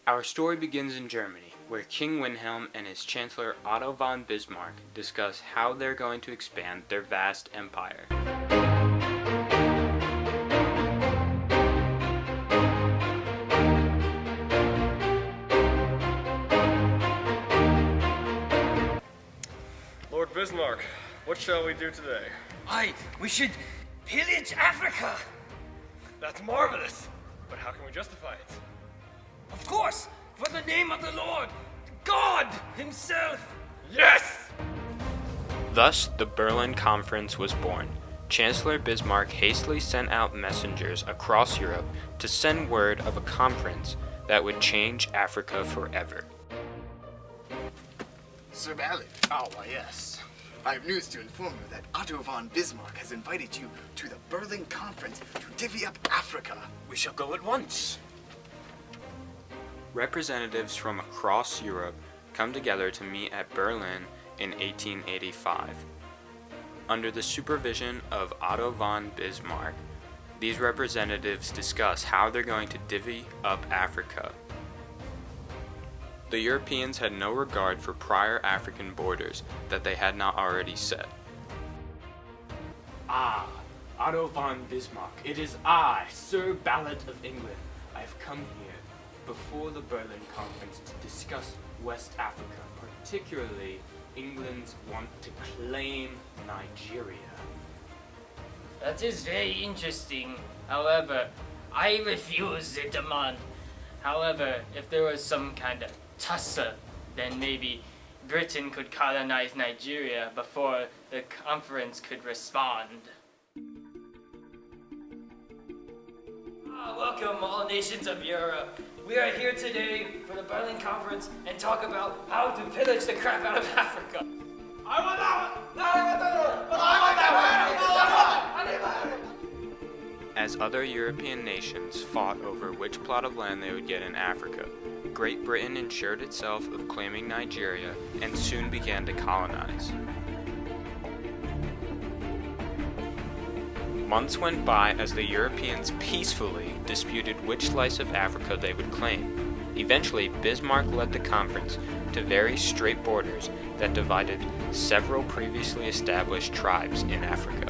Our story begins in Germany, where King Wilhelm and his Chancellor Otto von Bismarck discuss how they're going to expand their vast empire. Lord Bismarck, what shall we do today? We should pillage Africa! That's marvelous! But how can we justify it? Of course, for the name of the Lord, God himself! Yes! Thus, the Berlin Conference was born. Chancellor Bismarck hastily sent out messengers across Europe to send word of a conference that would change Africa forever. Sir Ballard. Oh, why yes. I have news to inform you that Otto von Bismarck has invited you to the Berlin Conference to divvy up Africa. We shall go at once. Representatives from across Europe come together to meet at Berlin in 1885. Under the supervision of Otto von Bismarck, these representatives discuss how they're going to divvy up Africa. The Europeans had no regard for prior African borders that they had not already set. Otto von Bismarck, it is I, Sir Ballard of England. I have come here before the Berlin Conference to discuss West Africa, particularly England's want to claim Nigeria. That is very interesting. However, I refuse the demand. However, if there was some kind of tussle, then maybe Britain could colonize Nigeria before the conference could respond. Welcome, all nations of Europe. We are here today for the Berlin Conference and talk about how to pillage the crap out of Africa. As other European nations fought over which plot of land they would get in Africa, Great Britain ensured itself of claiming Nigeria and soon began to colonize. Months went by as the Europeans peacefully disputed which slice of Africa they would claim. Eventually, Bismarck led the conference to very straight borders that divided several previously established tribes in Africa.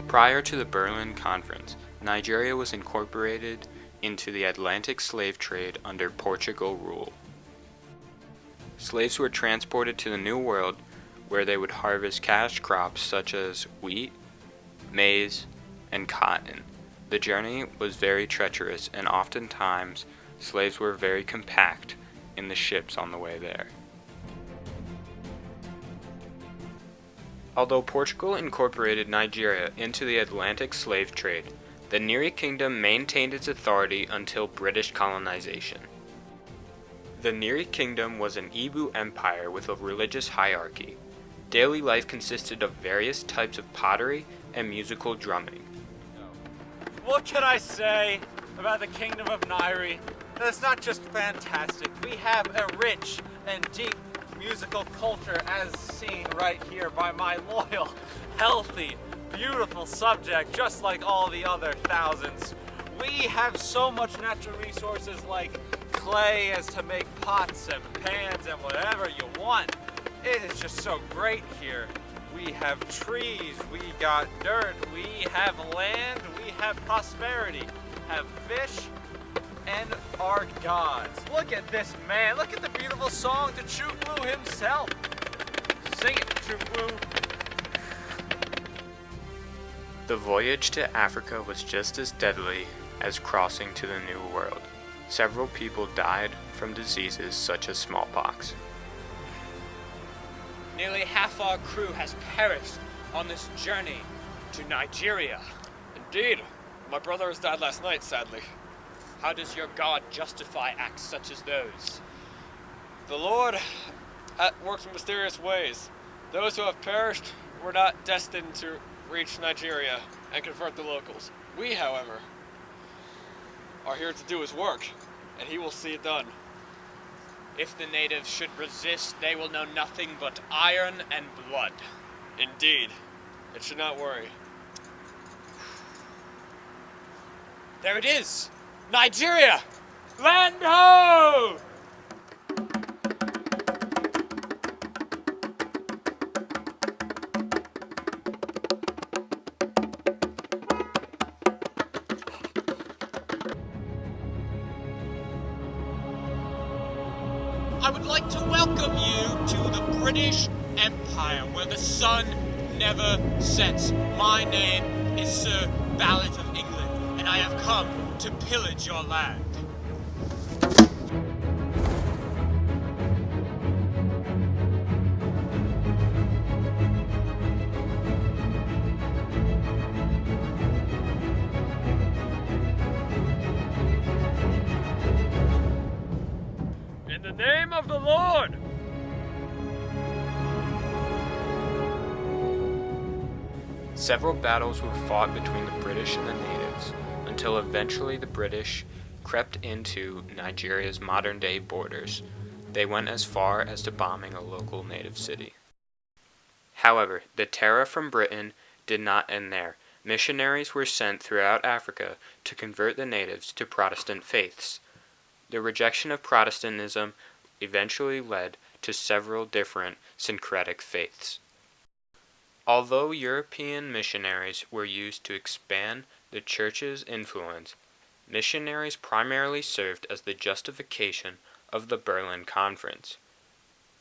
Prior to the Berlin Conference, Nigeria was incorporated into the Atlantic slave trade under Portugal rule. Slaves were transported to the New World, where they would harvest cash crops such as wheat, maize, and cotton. The journey was very treacherous, and oftentimes slaves were very compact in the ships on the way there. Although Portugal incorporated Nigeria into the Atlantic slave trade, the Neri Kingdom maintained its authority until British colonization. The Neri Kingdom was an Igbo empire with a religious hierarchy. Daily life consisted of various types of pottery and musical drumming. What can I say about the Kingdom of Neri? It's not just fantastic. We have a rich and deep musical culture as seen right here by my loyal, healthy, beautiful subject, just like all the other thousands. We have so much natural resources like clay as to make pots and pans and whatever you want. It is just so great here. We have trees, we got dirt, we have land, we have prosperity, have fish, and our gods. Look at this man. Look at the beautiful song to Chukwu himself. Sing it, Chukwu. The voyage to Africa was just as deadly as crossing to the New World. Several people died from diseases such as smallpox. Nearly half our crew has perished on this journey to Nigeria. Indeed. My brother has died last night, sadly. How does your God justify acts such as those? The Lord works in mysterious ways. Those who have perished were not destined to reach Nigeria and convert the locals. We, however, are here to do his work, and he will see it done. If the natives should resist, they will know nothing but iron and blood. Indeed. It should not worry. There it is! Nigeria! Land ho! I would like to welcome you to the British Empire, where the sun never sets. My name is Sir Ballot of England, and I have come to pillage your land. In the name of the Lord! Several battles were fought between the British and the natives, until eventually the British crept into Nigeria's modern-day borders. They went as far as to bombing a local native city. However, the terror from Britain did not end there. Missionaries were sent throughout Africa to convert the natives to Protestant faiths. The rejection of Protestantism eventually led to several different syncretic faiths. Although European missionaries were used to expand the church's influence, missionaries primarily served as the justification of the Berlin Conference.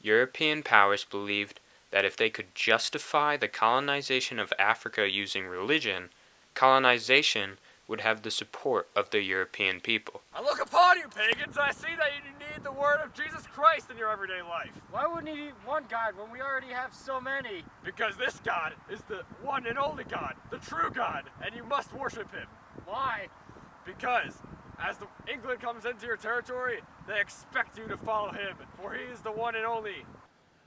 European powers believed that if they could justify the colonization of Africa using religion, colonization would have the support of the European people. I look upon you, pagans. I see that you need the word of Jesus Christ in your everyday life. Why wouldn't he need one God when we already have so many? Because this God is the one and only God, the true God, and you must worship him. Why? Because as England comes into your territory, they expect you to follow him, for he is the one and only.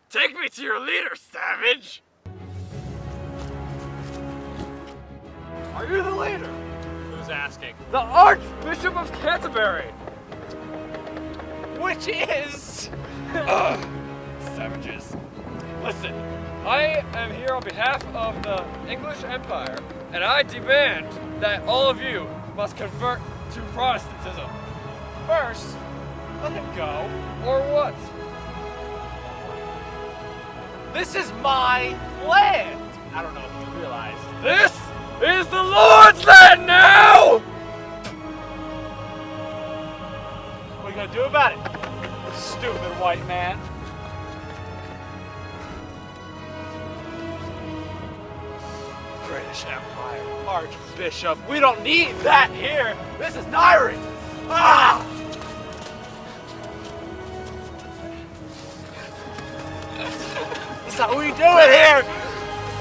Take me to your leader, savage! Are you the leader? Who's asking? The Archbishop of Canterbury! Which is... Savages. Listen, I am here on behalf of the English Empire, and I demand that all of you must convert to Protestantism. First, let him go. Or what? This is my land! I don't know if you realize. This is the Lord's land now! What are you gonna do about it? Stupid white man. British Empire, Archbishop. We don't need that here. This is Nairi. Ah! That's how we do it here!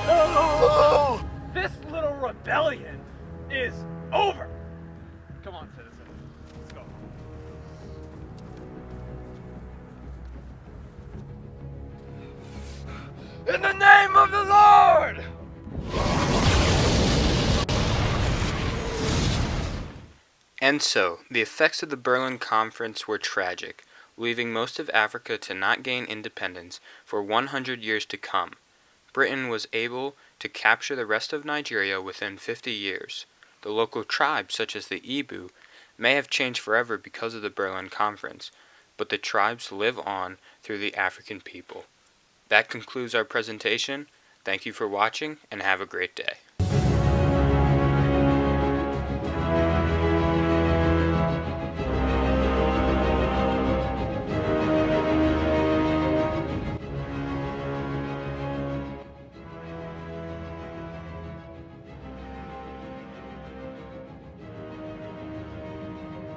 Oh! This little rebellion is over. Come on, citizen. Let's go. In the name of the Lord! And so, the effects of the Berlin Conference were tragic, leaving most of Africa to not gain independence for 100 years to come. Britain was able to capture the rest of Nigeria within 50 years. The local tribes, such as the Igbo, may have changed forever because of the Berlin Conference, but the tribes live on through the African people. That concludes our presentation. Thank you for watching, and have a great day.